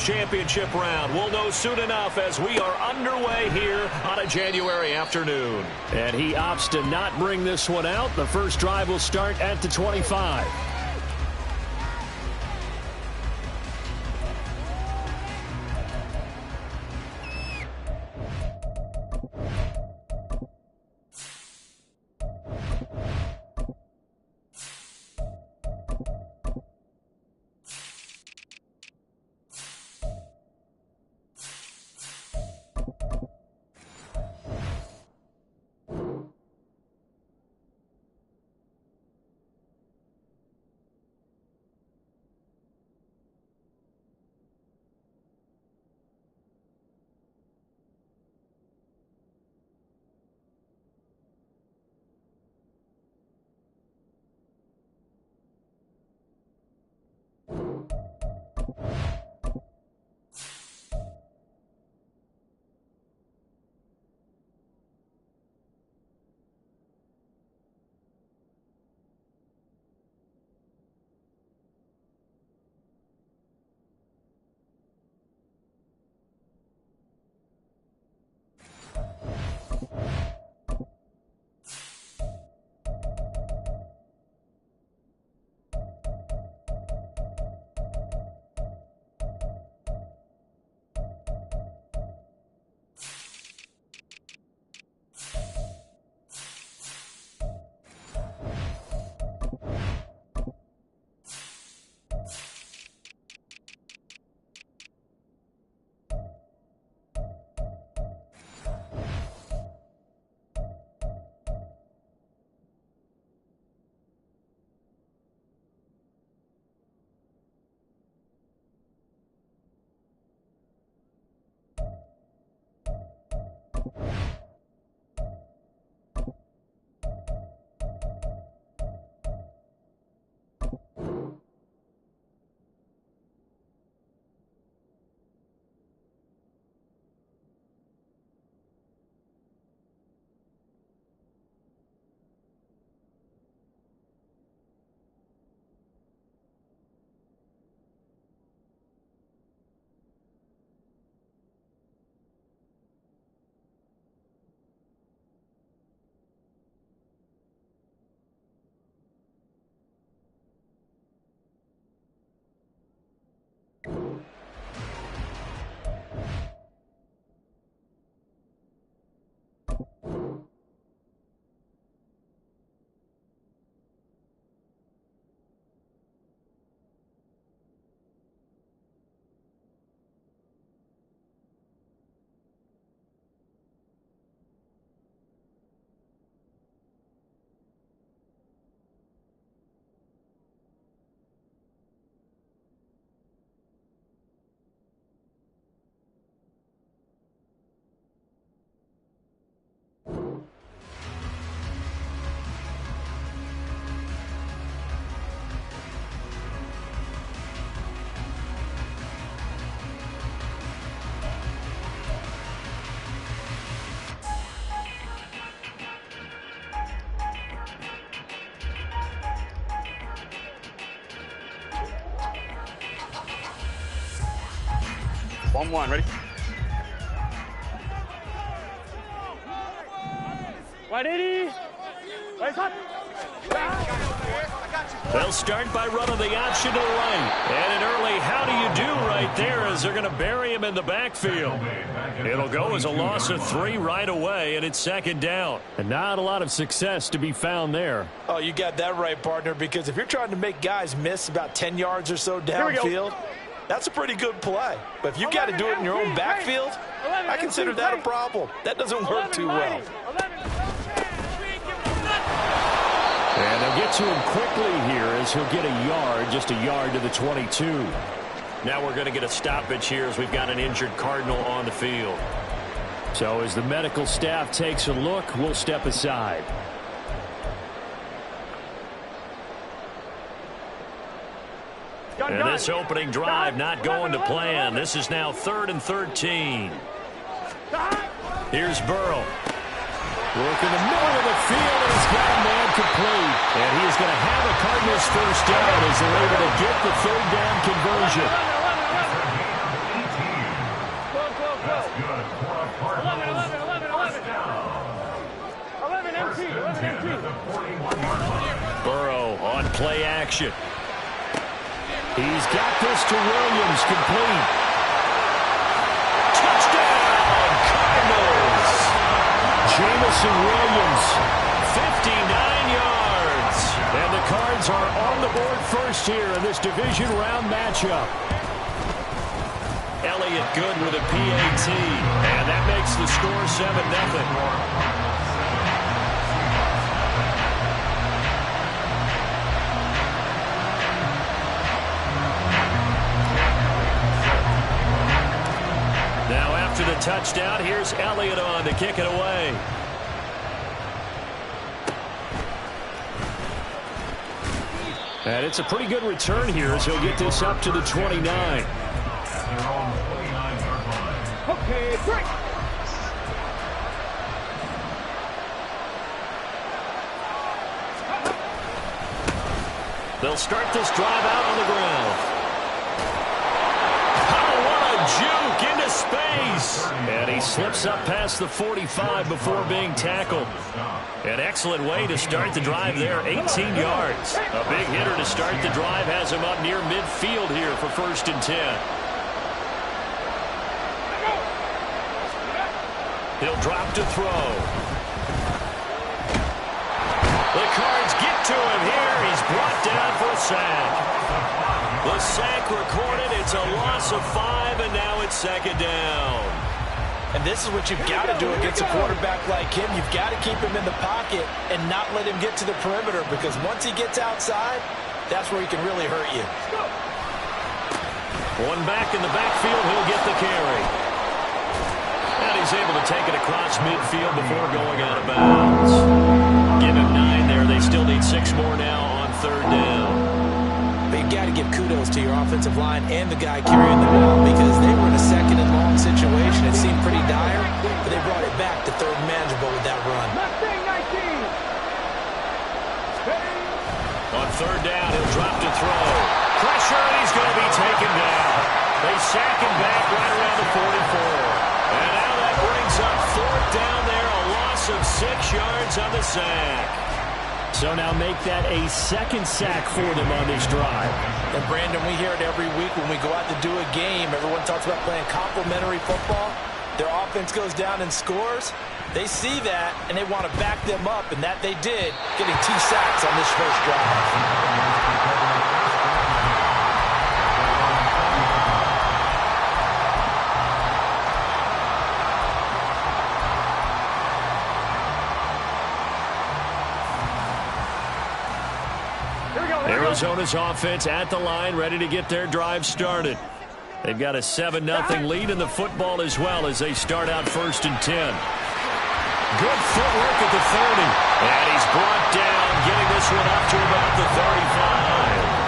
Championship round. We'll know soon enough as we are underway here on a January afternoon. And he opts to not bring this one out. The first drive will start at the 25. One, ready? Right, 80. Right, cut. They'll start by running the option to the right. And an early how do you do right there as they're going to bury him in the backfield. It'll go as a loss of 3 right away, and it's second down. And not a lot of success to be found there. Oh, you got that right, partner, because if you're trying to make guys miss about 10 yards or so downfield, that's a pretty good play. But if you got to do it in your own backfield, I consider that a problem. That doesn't work too well. And they'll get to him quickly here as he'll get a yard, just a yard to the 22. Now we're going to get a stoppage here as we've got an injured Cardinal on the field. So as the medical staff takes a look, we'll step aside. And this opening drive not going to plan. This is now 3rd and 13. Here's Burrow. Work in the middle of the field, and he's got a man complete. And he is going to have a Cardinals first down as they're able to get the 3rd down conversion. Burrow on play action. He's got this to Williams, complete. Touchdown, Cardinals! Jamison Williams, 59 yards. And the Cards are on the board first here in this division round matchup. Elliott good with a PAT, and that makes the score 7-0. Now after the touchdown, here's Elliott on to kick it away. And it's a pretty good return here as he'll get this up to the 29. Okay, break. They'll start this drive out on the ground. Oh, what a juke into space. And he slips up past the 45 before being tackled. An excellent way to start the drive there, 18 yards. A big hitter to start the drive has him up near midfield here for 1st and 10. He'll drop to throw. The Cards get to him here. He's brought down for a sack. The sack recorded. It's a loss of 5, and now it's 2nd down. And this is what you've got to do against a quarterback like him. You've got to keep him in the pocket and not let him get to the perimeter, because once he gets outside, that's where he can really hurt you. One back in the backfield. He'll get the carry. And he's able to take it across midfield before going out of bounds. Give him 9 there. They still need 6 more now on 3rd down. But you've got to give kudos to your offensive line and the guy carrying the ball, because they were in a 2nd and long situation. It seemed pretty dire, but they brought it back to 3rd and manageable with that run. On 3rd down, he'll drop to throw. Pressure, and he's going to be taken down. They sack him back right around the 44. And now that brings up 4th down there, a loss of 6 yards on the sack. So now make that a 2nd sack for them on this drive. And Brandon, we hear it every week when we go out to do a game. Everyone talks about playing complementary football. Their offense goes down and scores. They see that, and they want to back them up, and that they did, getting 2 sacks on this first drive. Arizona's offense at the line, ready to get their drive started. They've got a 7-0 lead in the football as well as they start out 1st and 10. Good footwork at the 30. And he's brought down, getting this one up to about the 35.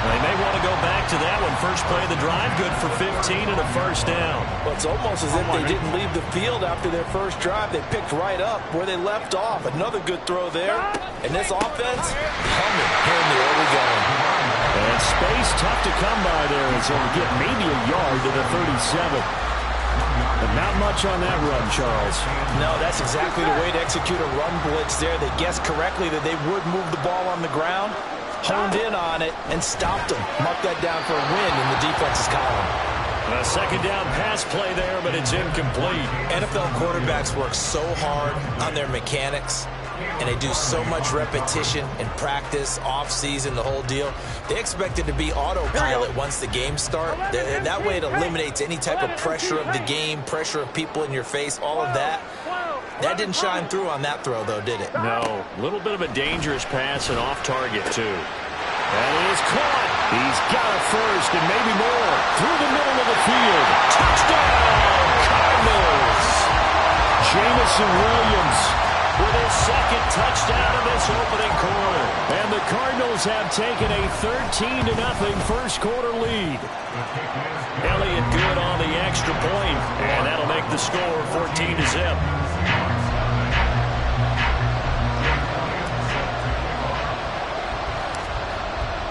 They may want to go back to that one. First play of the drive, good for 15 and a 1st down. Well, it's almost as if they didn't leave the field after their first drive. They picked right up where they left off. Another good throw there. And this offense, humming here in the early going. And space tough to come by there as he'll get maybe a yard to the 37. But not much on that run, Charles. No, that's exactly the way to execute a run blitz there. They guessed correctly that they would move the ball on the ground, honed in on it, and stopped them. Mark that down for a win in the defense's column. A 2nd down pass play there, but it's incomplete. NFL quarterbacks work so hard on their mechanics, and they do so much repetition in practice, off-season, the whole deal. They expect it to be autopilot once the games start. That way it eliminates any type of pressure of the game, pressure of people in your face, all of that. That didn't shine through on that throw, though, did it? No. A little bit of a dangerous pass and off target, too. And it is caught. He's got a 1st and maybe more. Through the middle of the field. Touchdown, Cardinals. Jamison Williams with his 2nd touchdown in this opening quarter. And the Cardinals have taken a 13-0 first quarter lead. Elliott good on the extra point, and that'll make the score 14-0.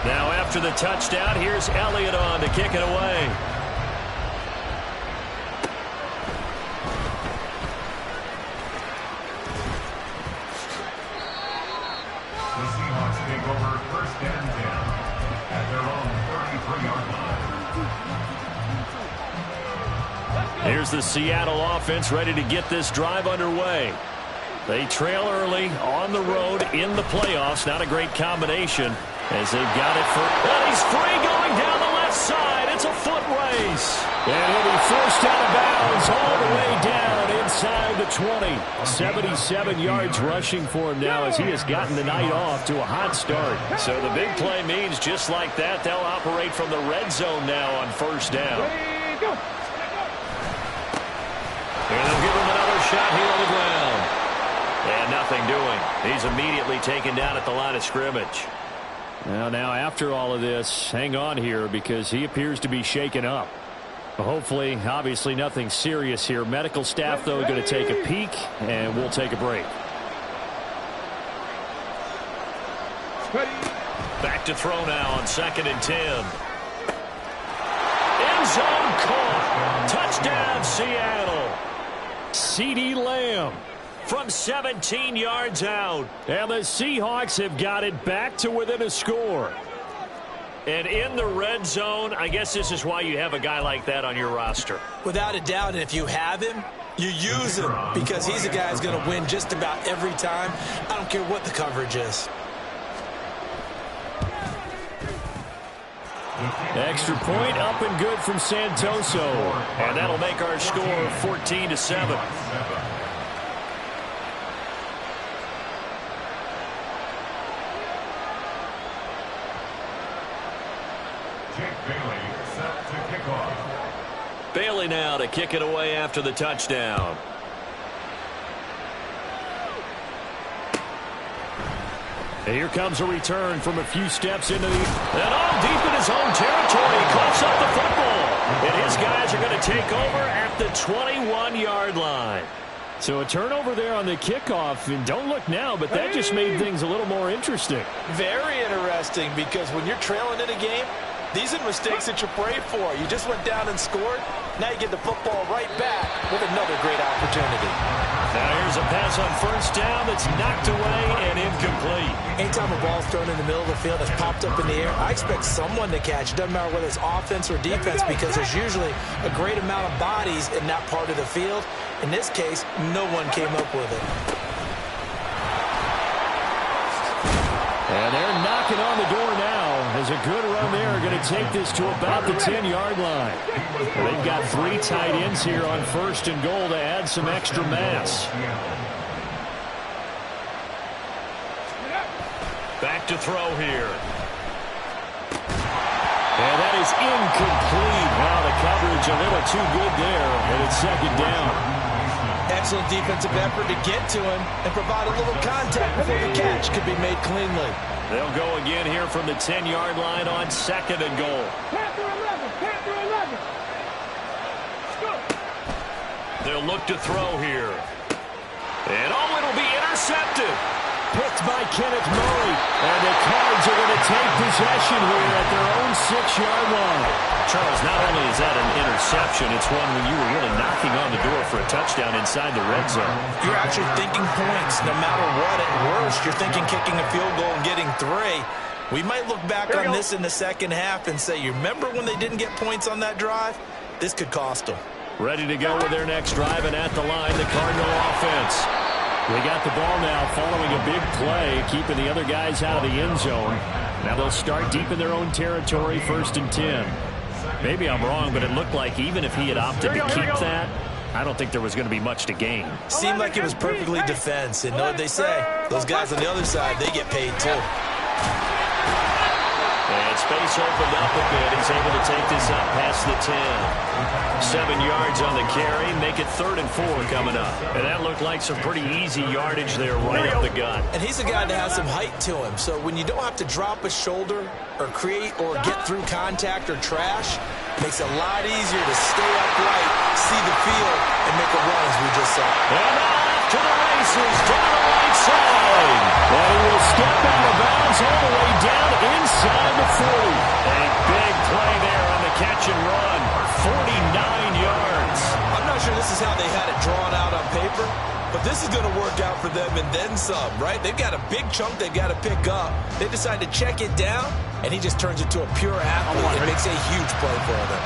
Now after the touchdown, here's Elliott on to kick it away. Here's the Seattle offense ready to get this drive underway. They trail early on the road in the playoffs. Not a great combination as they've got it for... And he's free going down the left side. It's a foot race. And he'll be forced out of bounds all the way down inside the 20. 77 yards rushing for him now as he has gotten the night off to a hot start. So the big play means just like that, they'll operate from the red zone now on first down. And they'll give him another shot here on the ground. And nothing doing. He's immediately taken down at the line of scrimmage. Well, now after all of this, hang on here because he appears to be shaken up. Hopefully, obviously nothing serious here. Medical staff, though, going to take a peek, and we'll take a break. Back to throw now on 2nd and 10. End zone caught. Touchdown, Seattle. CeeDee Lamb from 17 yards out. And the Seahawks have got it back to within a score. And in the red zone, I guess this is why you have a guy like that on your roster. Without a doubt, and if you have him, you use him because he's a guy who's going to win just about every time. I don't care what the coverage is. Extra point up and good from Santoso. And that'll make our score 14-7. Bailey now to kick it away after the touchdown. And here comes a return from a few steps into the... And all deep in his own territory. He coughs up the football. And his guys are going to take over at the 21-yard line. So a turnover there on the kickoff. And don't look now, but that just made things a little more interesting. Very interesting because when you're trailing in a game, these are mistakes that you pray for. You just went down and scored. Now you get the football right back with another great opportunity. Now here's a pass on first down that's knocked away and incomplete. Anytime a ball's thrown in the middle of the field that's popped up in the air, I expect someone to catch. It doesn't matter whether it's offense or defense because there's usually a great amount of bodies in that part of the field. In this case, no one came up with it. And they're knocking on the door now. As a good run there, going to take this to about the 10-yard line. They've got 3 tight ends here on 1st and goal to add some extra mass. Back to throw here. And that is incomplete. Wow, the coverage a little too good there. And it's 2nd down. Excellent defensive effort to get to him and provide a little contact before the catch could be made cleanly. They'll go again here from the 10-yard line on 2nd and goal. Panther 11, Panther 11. They'll look to throw here. And oh, it'll be intercepted. Picked by Kenneth Murray. And the Cards are going to take possession here at their own 6-yard line. Charles, not only is that an interception, it's one when you were really knocking on the door for a touchdown inside the red zone. You're actually thinking points. No matter what, at worst, you're thinking kicking a field goal and getting 3. We might look back on this in the second half and say, you remember when they didn't get points on that drive? This could cost them. Ready to go with their next drive, and at the line, the Cardinal offense. They got the ball now following a big play, keeping the other guys out of the end zone. Now they'll start deep in their own territory, 1st and 10. Maybe I'm wrong, but it looked like even if he had opted to keep that, I don't think there was going to be much to gain. Seemed like it was perfectly defense. And know what they say? Those guys on the other side, they get paid too. And space opened up a bit. He's able to take this up past the 10. 7 yards on the carry. Make it 3rd and 4 coming up. And that looked like some pretty easy yardage there right up the gut. And he's a guy that has some height to him. So when you don't have to drop a shoulder or create or get through contact or trash, makes it a lot easier to stay upright, see the field, and make a run as we just saw. And off to the races down the right side. And he will step out of bounds all the way down inside the 40. A big play there on the catch and run. 49 yards. I'm not sure this is how they had it drawn out on paper, but this is going to work out for them and then some, right? They've got a big chunk they've got to pick up. They decide to check it down, and he just turns it to a pure athlete and makes a huge play for them.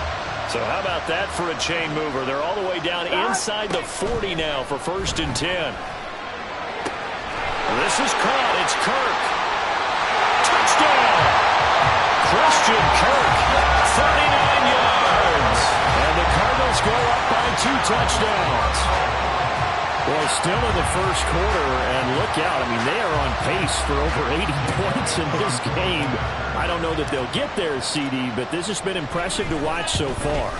So how about that for a chain mover? They're all the way down inside the 40 now for 1st and 10. This is caught. It's Kirk. Touchdown! Christian Kirk, 39 yards. And the Cardinals go up by 2 touchdowns. Well, still in the first quarter, and look out. I mean, they are on pace for over 80 points in this game. I don't know that they'll get there, CD, but this has been impressive to watch so far.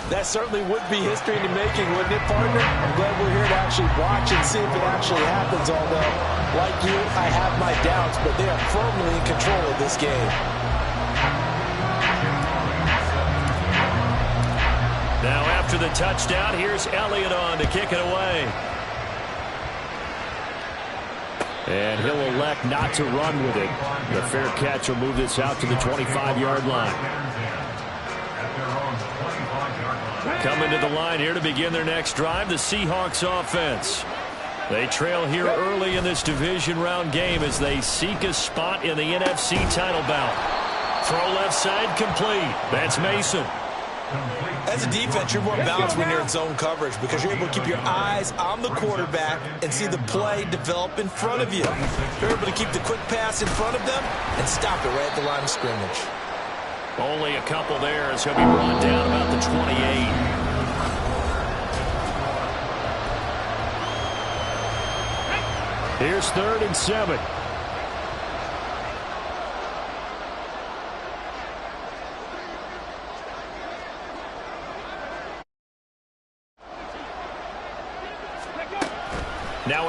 That certainly would be history in the making, wouldn't it, partner? I'm glad we're here to actually watch and see if it actually happens, although, like you, I have my doubts, but they are firmly in control of this game. Now, after the touchdown, here's Elliott on to kick it away. And he'll elect not to run with it. The fair catch will move this out to the 25-yard line. Coming to the line here to begin their next drive, the Seahawks offense. They trail here early in this division round game as they seek a spot in the NFC title bout. Throw left side complete. That's Mason. As a defense, you're more balanced when you're in zone coverage because you're able to keep your eyes on the quarterback and see the play develop in front of you. You're able to keep the quick pass in front of them and stop it right at the line of scrimmage. Only a couple there as he'll be brought down about the 28. Here's 3rd and 7. Now